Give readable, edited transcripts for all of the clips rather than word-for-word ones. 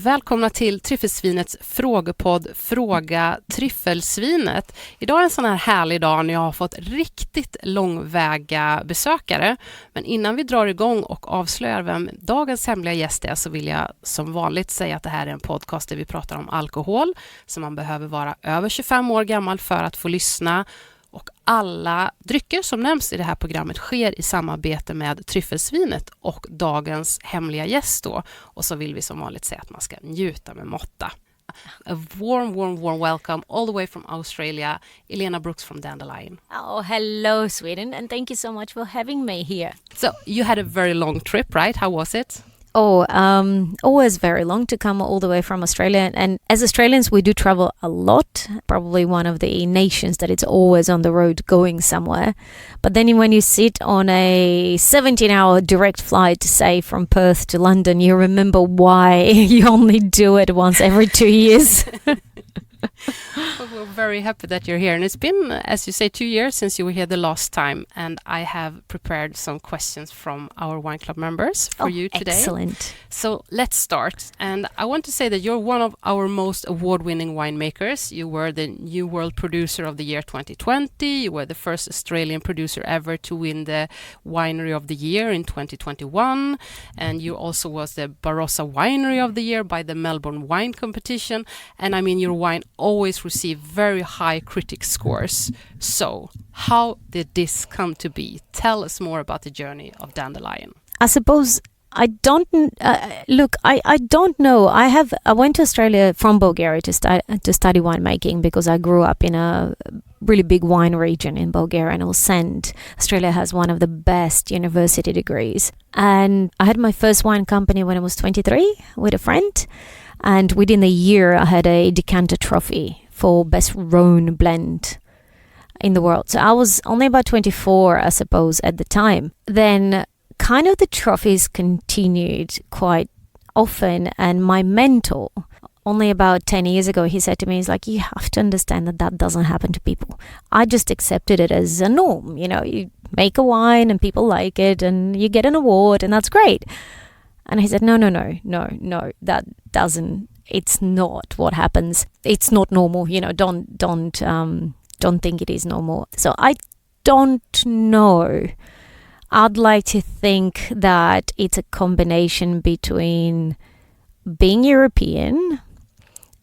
Välkomna till Tryffelsvinets frågepodd Fråga Tryffelsvinet. Idag är en sån här härlig dag när jag har fått riktigt långväga besökare. Men innan vi drar igång och avslöjar vem dagens hemliga gäst är så vill jag som vanligt säga att det här är en podcast där vi pratar om alkohol. Så man behöver vara över 25 år gammal för att få lyssna. Och alla drycker som nämns i det här programmet sker i samarbete med Tryffelsvinet och dagens hemliga gäst då. Och så vill vi som vanligt säga att man ska njuta med måtta. A warm welcome all the way from Australia, Elena Brooks from Dandelion. Oh, hello Sweden, and thank you so much for having me here. So you had a very long trip, right? How was it? Always very long to come all the way from Australia. And as Australians, we do travel a lot. Probably one of the nations that it's always on the road going somewhere. But then when you sit on a 17-hour direct flight, say from Perth to London, you remember why you only do it once every 2 years. We're very happy that you're here. And it's been, as you say, 2 years since you were here the last time. And I have prepared some questions from our wine club members for you today. Excellent. So let's start. And I want to say that you're one of our most award-winning winemakers. You were the New World Producer of the Year 2020. You were the first Australian producer ever to win the Winery of the Year in 2021. And you also was the Barossa Winery of the Year by the Melbourne Wine Competition. And I mean, your wine always receive very high critic scores. So, how did this come to be? Tell us more about the journey of Dandelion. I suppose I don't I don't know. I went to Australia from Bulgaria to study winemaking because I grew up in a really big wine region in Bulgaria and Send. Australia has one of the best university degrees. And I had my first wine company when I was 23 with a friend. And within a year, I had a decanter trophy for best Rhone blend in the world. So I was only about 24, I suppose, at the time. Then kind of the trophies continued quite often. And my mentor, only about 10 years ago, he said to me, he's like, you have to understand that doesn't happen to people. I just accepted it as a norm. You know, you make a wine and people like it and you get an award and that's great. And he said, no, that doesn't, it's not what happens. It's not normal, you know, don't think it is normal. So I don't know. I'd like to think that it's a combination between being European,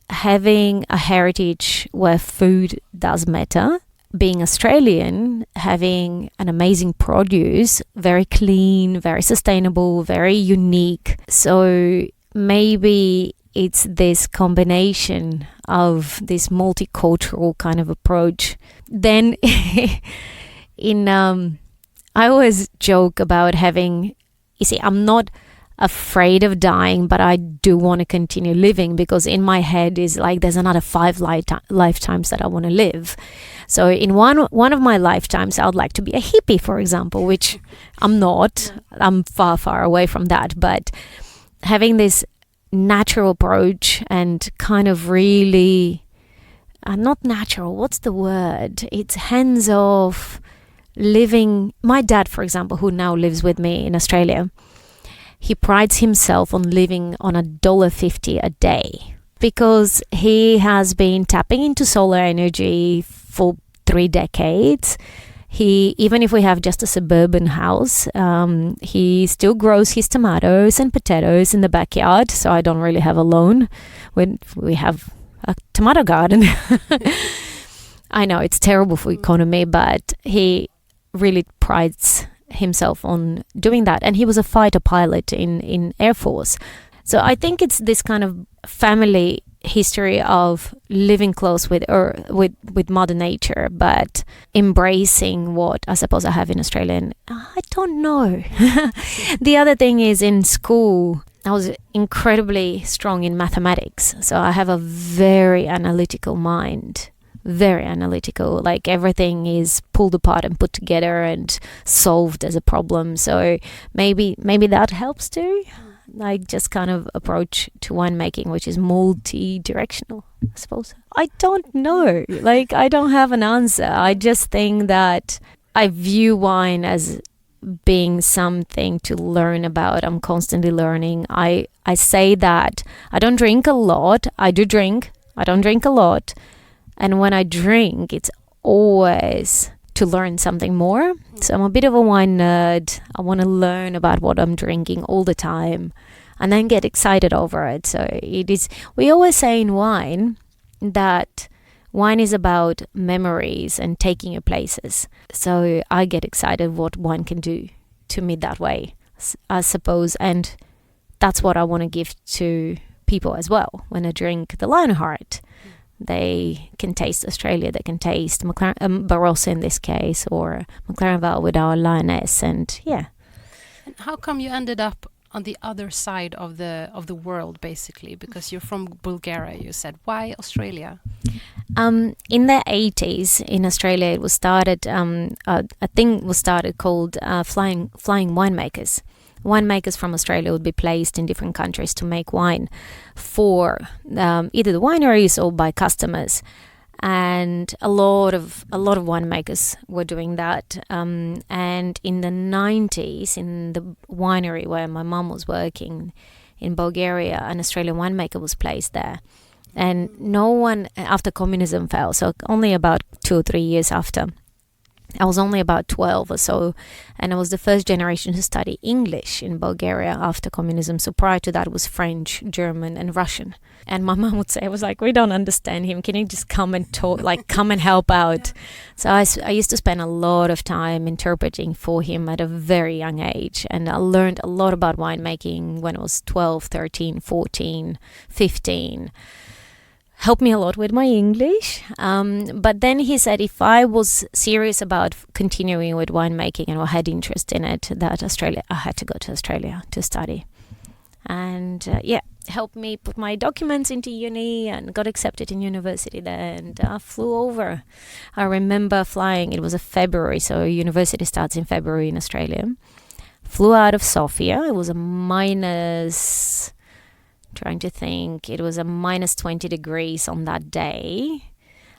having a heritage where food does matter, being Australian, having an amazing produce, very clean, very sustainable, very unique. So maybe it's this combination of this multicultural kind of approach. Then I always joke about having, you see, I'm not afraid of dying, but I do want to continue living because in my head is like there's another 5 lifetimes that I want to live. So in one of my lifetimes, I would like to be a hippie, for example, which I'm not. I'm far away from that. But having this natural approach and kind of really, not natural, what's the word? It's hands-off living. My dad, for example, who now lives with me in Australia, he prides himself on living on $1.50 a day because he has been tapping into solar energy for 3 decades. Even if we have just a suburban house, he still grows his tomatoes and potatoes in the backyard. So I don't really have a loan when we have a tomato garden. I know it's terrible for economy, but he really prides himself on doing that, and he was a fighter pilot in Air Force. So I think it's this kind of family history of living close with Mother Nature, but embracing what I suppose I have in Australia. And I don't know. The other thing is in school, I was incredibly strong in mathematics, so I have a very analytical mind. Very analytical, like everything is pulled apart and put together and solved as a problem. So maybe that helps too, like just kind of approach to winemaking, which is multi-directional, I suppose. I don't know, like I don't have an answer. I just think that I view wine as being something to learn about. I'm constantly learning. I say that I don't drink a lot. I do drink. I don't drink a lot. And when I drink, it's always to learn something more. So I'm a bit of a wine nerd. I want to learn about what I'm drinking all the time and then get excited over it. So it is, we always say in wine that wine is about memories and taking you places. So I get excited what wine can do to me that way, I suppose. And that's what I want to give to people as well. When I drink the Lionheart, they can taste Australia, they can taste Barossa in this case, or McLaren Vale with our Lioness. And yeah. And how come you ended up on the other side of the world, basically? Because you're from Bulgaria, you said. Why Australia? In the 80s in Australia, it was started, a thing was started called flying winemakers. Winemakers from Australia would be placed in different countries to make wine for either the wineries or by customers. And a lot of winemakers were doing that. And in the 90s, in the winery where my mum was working in Bulgaria, an Australian winemaker was placed there. And no one, after communism fell, so only about 2 or 3 years after, I was only about 12 or so, and I was the first generation to study English in Bulgaria after communism. So prior to that, it was French, German, and Russian. And my mom would say, I was like, we don't understand him. Can you just come and talk, like come and help out? So I used to spend a lot of time interpreting for him at a very young age. And I learned a lot about winemaking when I was 12, 13, 14, 15. Helped me a lot with my English. But then he said if I was serious about continuing with winemaking and I had interest in it, that I had to go to Australia to study. And helped me put my documents into uni and got accepted in university there, and flew over. I remember flying, it was a February, so university starts in February in Australia. Flew out of Sofia. It was a minus... trying to think, it was a minus 20 degrees on that day,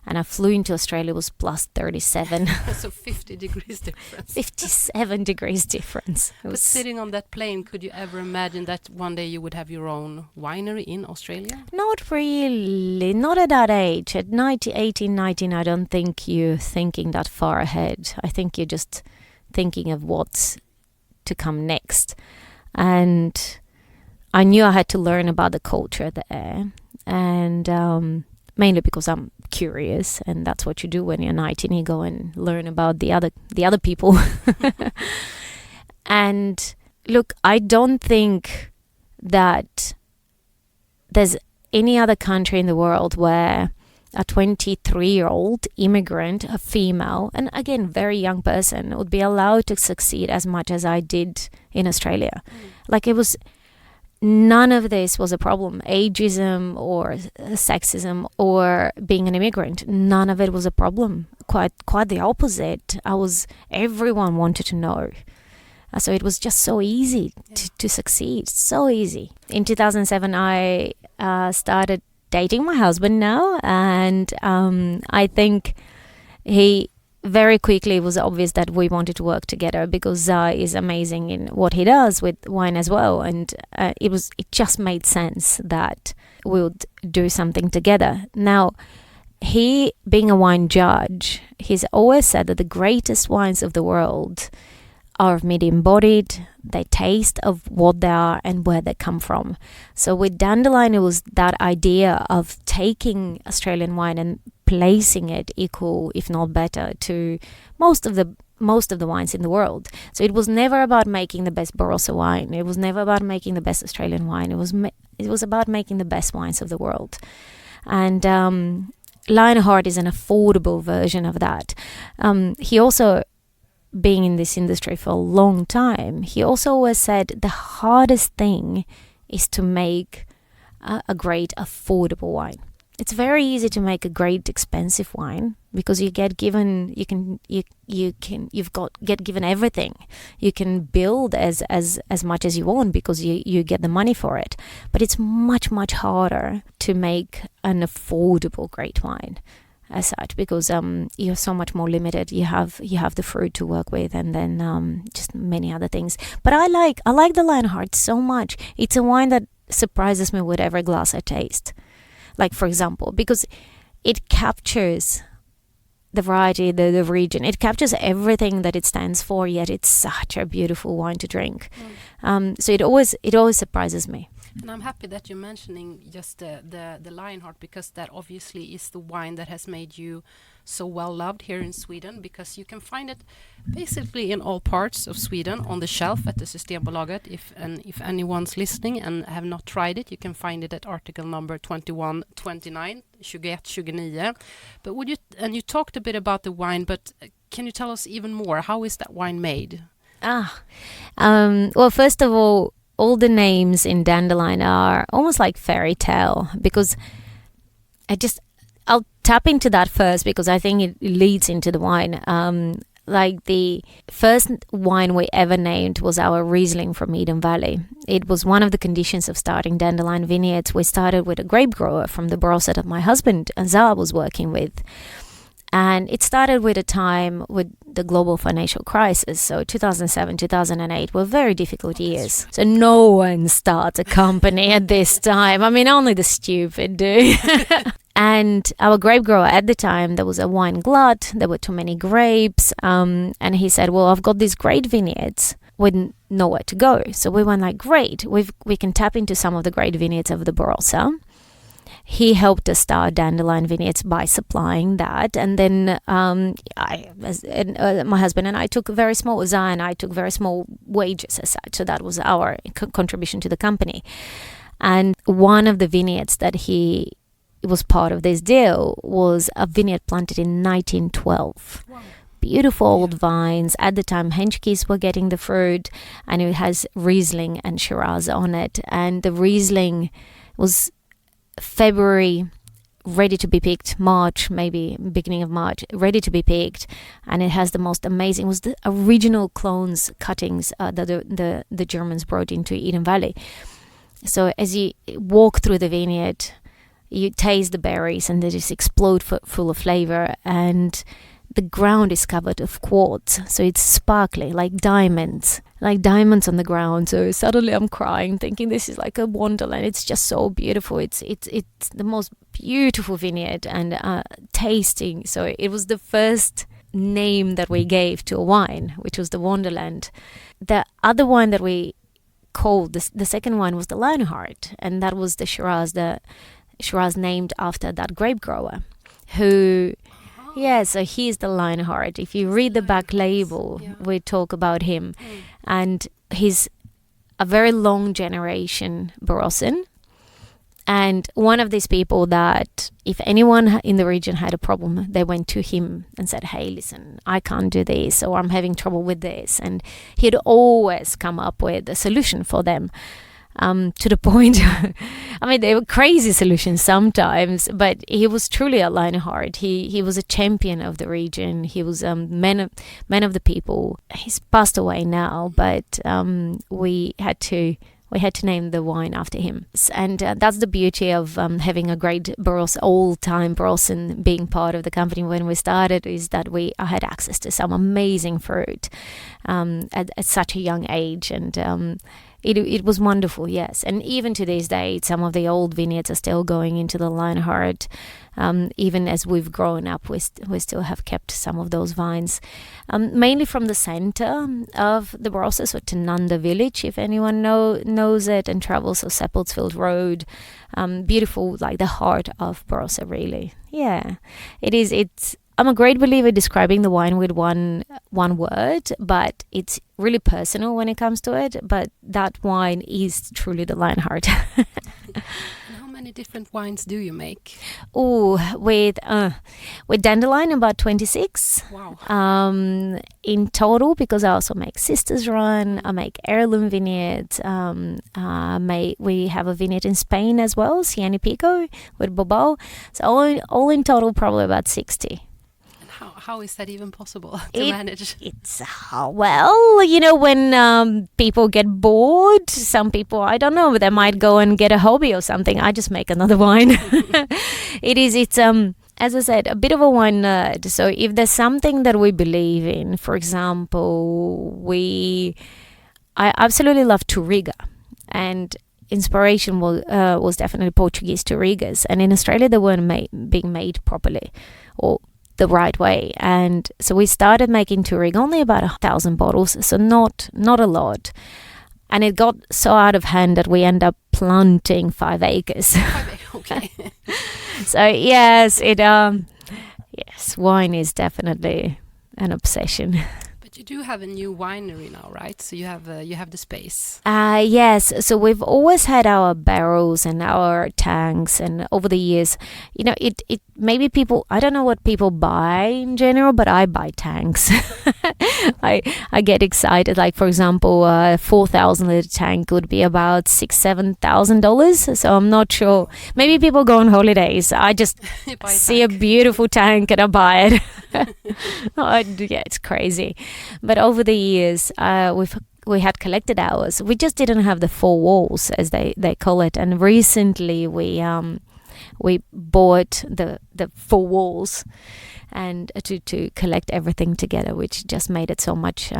and I flew into Australia. It was plus 37. So 50 degrees difference. 57 degrees difference. But sitting on that plane, could you ever imagine that one day you would have your own winery in Australia? Not really, not at that age. At 18, 19, I don't think you're thinking that far ahead. I think you're just thinking of what's to come next. And I knew I had to learn about the culture there, and mainly because I'm curious, and that's what you do when you're 19. You go and learn about the other people. And look, I don't think that there's any other country in the world where a 23-year-old immigrant, a female, and again, very young person, would be allowed to succeed as much as I did in Australia. Like, it was... none of this was a problem. Ageism or sexism or being an immigrant, none of it was a problem. Quite the opposite. Everyone wanted to know. So it was just so easy to succeed. So easy. In 2007, I started dating my husband now, and I think very quickly it was obvious that we wanted to work together, because is amazing in what he does with wine as well, and it just made sense that we would do something together. Now, he, being a wine judge, he's always said that the greatest wines of the world are medium-bodied, they taste of what they are and where they come from. So with Dandelion, it was that idea of taking Australian wine and placing it equal, if not better, to most of the wines in the world. So it was never about making the best Barossa wine. It was never about making the best Australian wine. It was about making the best wines of the world. And Lionheart is an affordable version of that. He also, being in this industry for a long time, he also always said the hardest thing is to make a great affordable wine. It's very easy to make a great expensive wine because you get given everything. You can build as much as you want because you get the money for it. But it's much harder to make an affordable great wine. as such, because you're so much more limited. You have the fruit to work with, and then just many other things. But I like the Lionheart so much. It's a wine that surprises me with every glass I taste. Like, for example, because it captures the variety, the region. It captures everything that it stands for, yet it's such a beautiful wine to drink. So it always surprises me. And I'm happy that you're mentioning just the Lionheart, because that obviously is the wine that has made you so well loved here in Sweden, because you can find it basically in all parts of Sweden on the shelf at the Systembolaget. If anyone's listening and have not tried it, you can find it at article number 2129, 2129. But you talked a bit about the wine, but can you tell us even more? How is that wine made? Well, first of all the names in Dandelion are almost like fairy tale, because I'll tap into that first because I think it leads into the wine. Like the first wine we ever named was our Riesling from Eden Valley. It was one of the conditions of starting Dandelion Vineyards. We started with a grape grower from the Barossa that my husband Azar was working with. And it started with a time with the global financial crisis. So 2007, 2008 were very difficult years. So no one starts a company at this time. I mean, only the stupid do. And our grape grower at the time, there was a wine glut. There were too many grapes. And he said, well, I've got these great vineyards with nowhere to go. So we went like, great, we can tap into some of the great vineyards of the Barossa. He helped us start Dandelion Vineyards by supplying that, and then my husband and I took very small wages as such. So that was our contribution to the company. And one of the vineyards that he was part of this deal was a vineyard planted in 1912. Wow. Beautiful old vines. At the time, Henschkes were getting the fruit, and it has Riesling and Shiraz on it. And the Riesling was February, ready to be picked, March, maybe beginning of March, ready to be picked, and it has the most amazing, was the original clones cuttings that the Germans brought into Eden Valley. So as you walk through the vineyard, you taste the berries and they just explode full of flavor, and the ground is covered of quartz, so it's sparkly like diamonds on the ground. So suddenly I'm crying, thinking this is like a wonderland. It's just so beautiful. It's the most beautiful vineyard, and tasting. So it was the first name that we gave to a wine, which was the Wonderland. The other wine that we called the second wine was the Lionheart, and that was the Shiraz named after that grape grower, who. Yeah, so he's the Lionheart. If you read the back label, we talk about him. And he's a very long generation Barossan. And one of these people that if anyone in the region had a problem, they went to him and said, hey, listen, I can't do this, or I'm having trouble with this. And he'd always come up with a solution for them. To the point, I mean, they were crazy solutions sometimes, but he was truly a Lionheart. He was a champion of the region. He was a man of the people. He's passed away now, but we had to name the wine after him. And that's the beauty of having a great old-time Barossan being part of the company when we started, is that I had access to some amazing fruit at such a young age, and it was wonderful, yes. And even to this day, some of the old vineyards are still going into the Lionheart. Even as we've grown up, we still have kept some of those vines. Mainly from the center of the Barossa, so Tananda village, if anyone knows it and travels, so Seppeltsfield Road. Beautiful, like the heart of Barossa, really. Yeah, it is. I'm a great believer describing the wine with one word, but it's really personal when it comes to it. But that wine is truly the Lionheart. How many different wines do you make? Oh, with Dandelion, about 26. Wow. In total, because I also make Sisters Run, I make heirloom vineyards. We have a vineyard in Spain as well, Cieni Pico with Bobal. So all in total, probably about 60. How is that even possible to manage? It's well, when people get bored, some people, I don't know, they might go and get a hobby or something. I just make another wine. It's as I said, a bit of a wine nerd. So if there's something that we believe in, for example, I absolutely love Touriga, and inspiration was definitely Portuguese Tourigas, and in Australia they weren't being made properly or the right way, and so we started making Touriga, only about 1,000 bottles, so not a lot, and it got so out of hand that we end up planting 5 acres. Okay. So yes, wine is definitely an obsession. But you do have a new winery now, right? So you have the space. Yes. So we've always had our barrels and our tanks, and over the years, it maybe people, I don't know what people buy in general, but I buy tanks. I get excited. Like, for example, a 4,000 liter tank would be about $6,000-$7,000. So I'm not sure. Maybe people go on holidays. I just see a beautiful tank and I buy it. Yeah, it's crazy. But over the years, we had collected ours. We just didn't have the 4 walls, as they call it. And recently we bought the 4 walls and to collect everything together, which just made it so much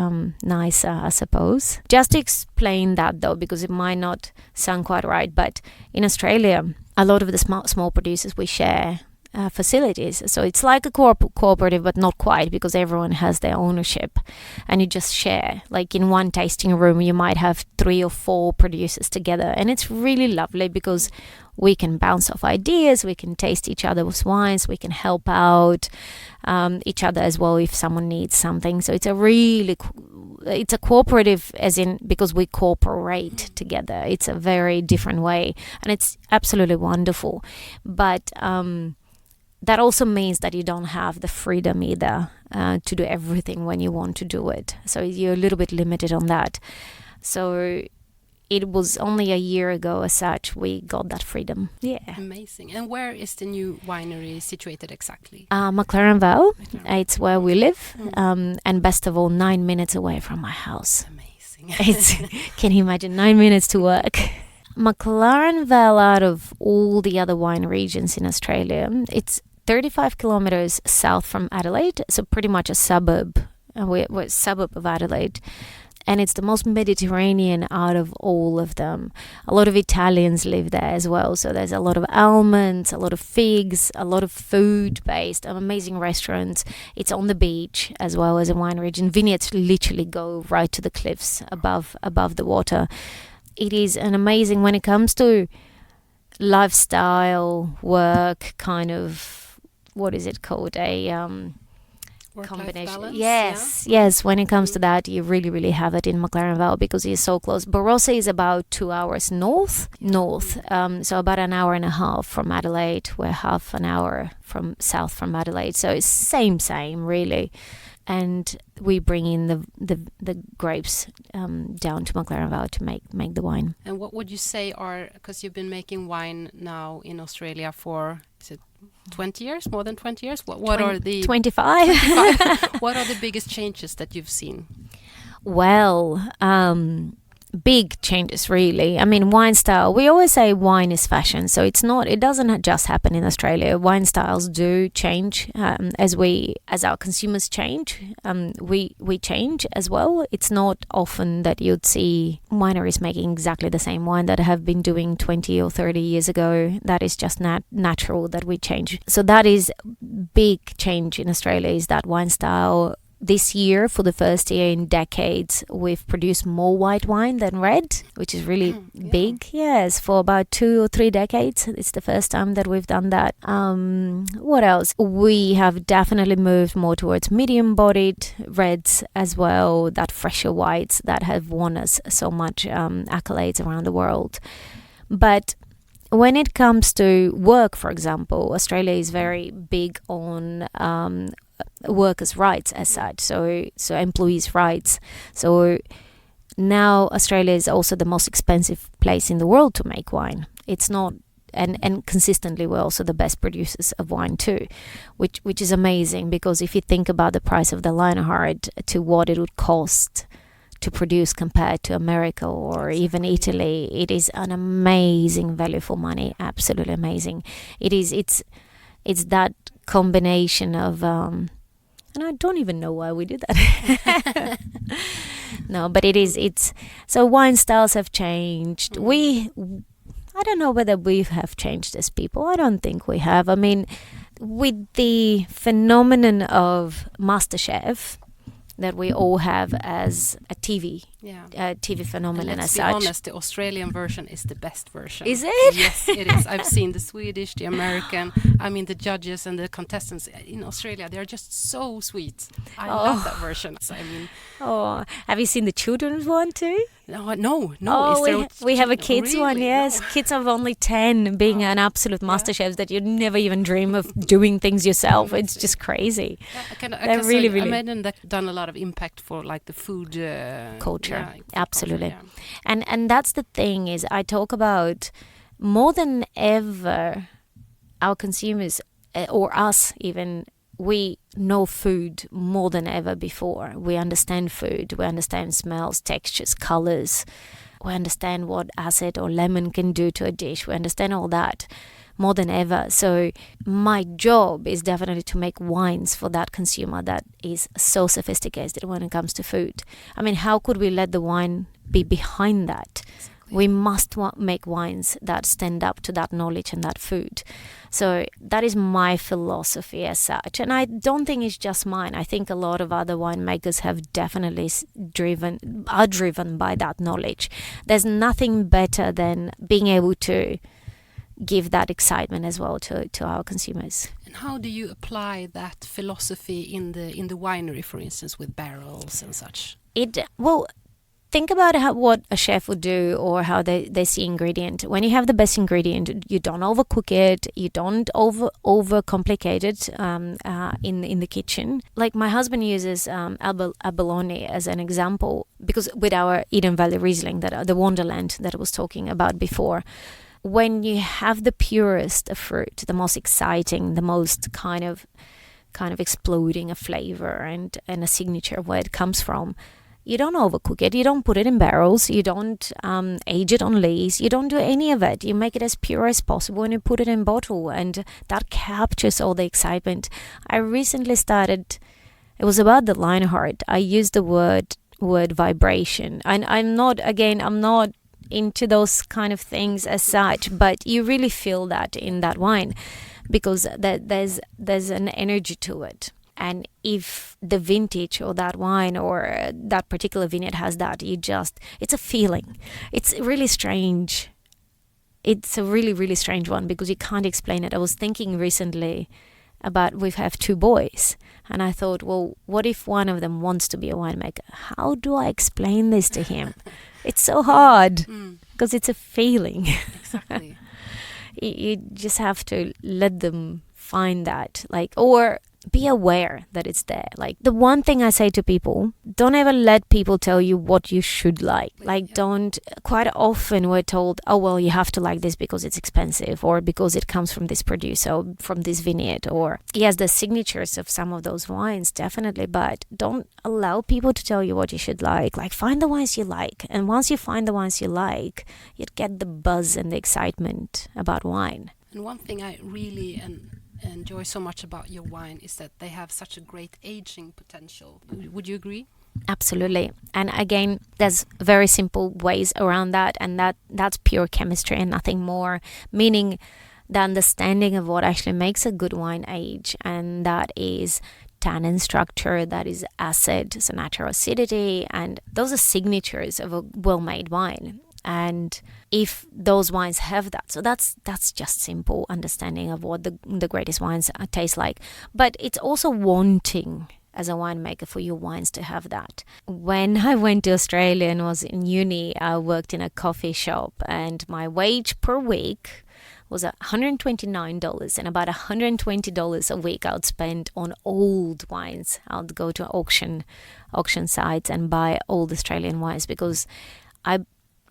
nicer, I suppose. Just to explain that though, because it might not sound quite right, but in Australia, a lot of the small producers, we share facilities. So it's like a cooperative, but not quite, because everyone has their ownership and you just share. Like in one tasting room, you might have 3 or 4 producers together, and it's really lovely because we can bounce off ideas, we can taste each other's wines, we can help out each other as well if someone needs something. So it's a cooperative, as in because we cooperate together. It's a very different way, and it's absolutely wonderful. But that also means that you don't have the freedom either to do everything when you want to do it. So you're a little bit limited on that. So it was only a year ago as such we got that freedom. Yeah. Amazing. And where is the new winery situated exactly? McLaren Vale. It's where we live. And best of all, 9 minutes away from my house. Amazing. Can you imagine 9 minutes to work? McLaren Vale, out of all the other wine regions in Australia, it's 35 kilometers south from Adelaide, so pretty much a suburb. We're a suburb of Adelaide. And it's the most Mediterranean out of all of them. A lot of Italians live there as well. So there's a lot of almonds, a lot of figs, a lot of food-based, amazing restaurants. It's on the beach as well as a wine region. Vineyards literally go right to the cliffs above the water. It is an amazing, when it comes to lifestyle, work, kind of, what is it called? Combination. Balance, yes. When it comes to that, you really have it in McLaren Vale because it's so close. Barossa is about 2 hours north. So about an hour and a half from Adelaide. We're half an hour from south from Adelaide. So it's same really. And we bring in the grapes down to McLaren Vale to make the wine. And what would you say are, because you've been making wine now in Australia for, is it 20 years, more than 20 years? What are the 25? What are the biggest changes that you've seen? Well, big changes really. I mean, wine style, we always say wine is fashion, so it doesn't just happen in Australia. Wine styles do change as our consumers change. We change as well. It's not often that you'd see wineries making exactly the same wine that have been doing 20 or 30 years ago. That is just natural that we change. So that is big change in Australia, is that wine style. This year, for the first year in decades, we've produced more white wine than red, which is really big. Yes, for about 2 or 3 decades. It's the first time that we've done that. What else? We have definitely moved more towards medium-bodied reds as well, that fresher whites that have won us so much accolades around the world. But when it comes to work, for example, Australia is very big on workers' rights as such, so employees' rights. So now Australia is also the most expensive place in the world to make wine. It's not, and consistently we're also the best producers of wine too, which is amazing, because if you think about the price of the Lionheart to what it would cost to produce compared to America or even Italy, it is an amazing value for money. Absolutely amazing. It's that combination of and I don't even know why we do that. No, but it's so wine styles have changed. I don't know whether we have changed as people. I don't think we have. I mean, with the phenomenon of MasterChef that we all have as a TV phenomenon as such. Let's be honest, the Australian version is the best version. Is it? Yes, it is. I've seen the Swedish, the American. I mean, the judges and the contestants in Australia, they're just so sweet. I love that version. So, I mean, have you seen the children's one too? No. We have a kids really? one, yes. No. Kids of only 10 being an absolute master chefs that you'd never even dream of doing things yourself. It's just crazy. Yeah, I imagine that done a lot of impact for like the food culture. Yeah, absolutely. Culture, yeah. And that's the thing is I talk about more than ever our consumers or us even, we know food more than ever before. We understand food. We understand smells, textures, colors. We understand what acid or lemon can do to a dish. We understand all that more than ever. So my job is definitely to make wines for that consumer that is so sophisticated when it comes to food. I mean, how could we let the wine be behind that? Exactly. We must make wines that stand up to that knowledge and that food. So that is my philosophy as such. And I don't think it's just mine. I think a lot of other winemakers have definitely are driven by that knowledge. There's nothing better than being able to give that excitement as well to our consumers. And how do you apply that philosophy in the winery, for instance, with barrels and such? Think about what a chef would do or how they see ingredient. When you have the best ingredient, you don't overcook it, you don't overcomplicate it in the kitchen. Like my husband uses abalone as an example because with our Eden Valley Riesling, the Wonderland that I was talking about before, when you have the purest of fruit, the most exciting, the most kind of exploding a flavor and a signature of where it comes from, you don't overcook it, you don't put it in barrels, you don't age it on lees, you don't do any of it. You make it as pure as possible and you put it in bottle, and that captures all the excitement. I recently started, it was about the Lionheart. I used the word vibration. And I'm not into those kind of things as such, but you really feel that in that wine because there's an energy to it. And if the vintage or that wine or that particular vineyard has that, it's a feeling. It's really strange. It's a really, really strange one because you can't explain it. I was thinking recently about we have 2 boys. And I thought, well, what if one of them wants to be a winemaker? How do I explain this to him? It's so hard because it's a feeling. Exactly. You just have to let them find that, or be aware that it's there. Like the one thing I say to people, don't ever let people tell you what you should like. Quite often we're told, oh, well, you have to like this because it's expensive or because it comes from this producer or from this vineyard, or yes, the signatures of some of those wines, definitely, but don't allow people to tell you what you should like. Like find the wines you like. And once you find the wines you like, you'd get the buzz and the excitement about wine. And one thing I really enjoy so much about your wine is that they have such a great aging potential. Would you agree? Absolutely. And again, there's very simple ways around that, and that's pure chemistry and nothing more, meaning the understanding of what actually makes a good wine age, and that is tannin structure, that is acid, so natural acidity, and those are signatures of a well-made wine. And if those wines have that, so that's just simple understanding of what the greatest wines taste like. But it's also wanting as a winemaker for your wines to have that. When I went to Australia and was in uni, I worked in a coffee shop, and my wage per week was $129, and about $120 a week I would spend on old wines. I would go to auction sites and buy old Australian wines because I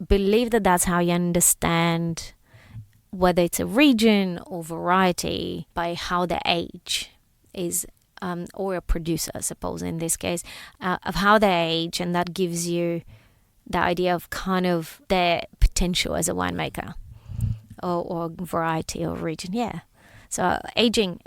believe that that's how you understand whether it's a region or variety by how the age is, or a producer, I suppose, in this case, of how they age, and that gives you the idea of kind of their potential as a winemaker or variety or region. Yeah. So aging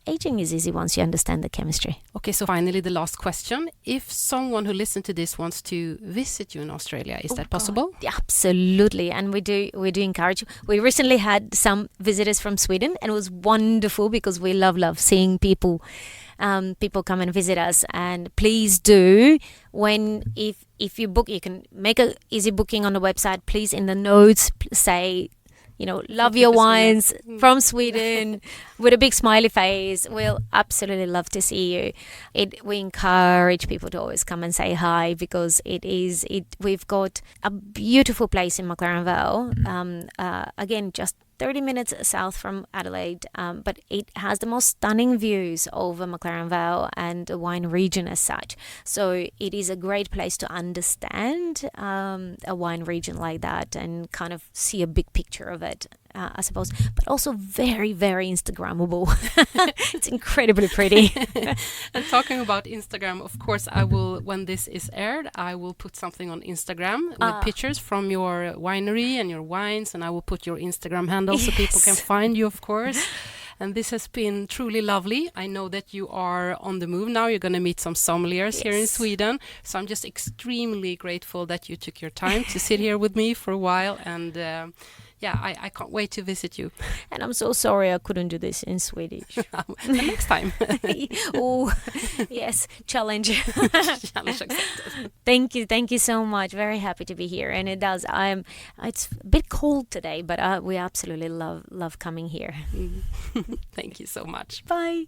aging is easy once you understand the chemistry. Okay, so finally the last question. If someone who listens to this wants to visit you in Australia, is that possible? God, absolutely. And we do encourage. We recently had some visitors from Sweden, and it was wonderful because we love seeing people come and visit us. And please do, if you book, you can make a easy booking on the website. Please, in the notes, say, love your wines from Sweden with a big smiley face. We'll absolutely love to see you. We encourage people to always come and say hi because we've got a beautiful place in McLaren Vale. Again, just 30 minutes south from Adelaide, but it has the most stunning views over McLaren Vale and the wine region as such. So it is a great place to understand a wine region like that and kind of see a big picture of it, I suppose, but also very, very Instagrammable. It's incredibly pretty. And talking about Instagram, of course, I will, when this is aired, I will put something on Instagram with pictures from your winery and your wines, and I will put your Instagram handle so people can find you, of course. And this has been truly lovely. I know that you are on the move now. You're going to meet some sommeliers here in Sweden. So I'm just extremely grateful that you took your time to sit here with me for a while. And I can't wait to visit you. And I'm so sorry I couldn't do this in Swedish. Next time. Oh, yes, challenge. Challenge accepted. Thank you so much. Very happy to be here. And it's a bit cold today, but we absolutely love coming here. Thank you so much. Bye.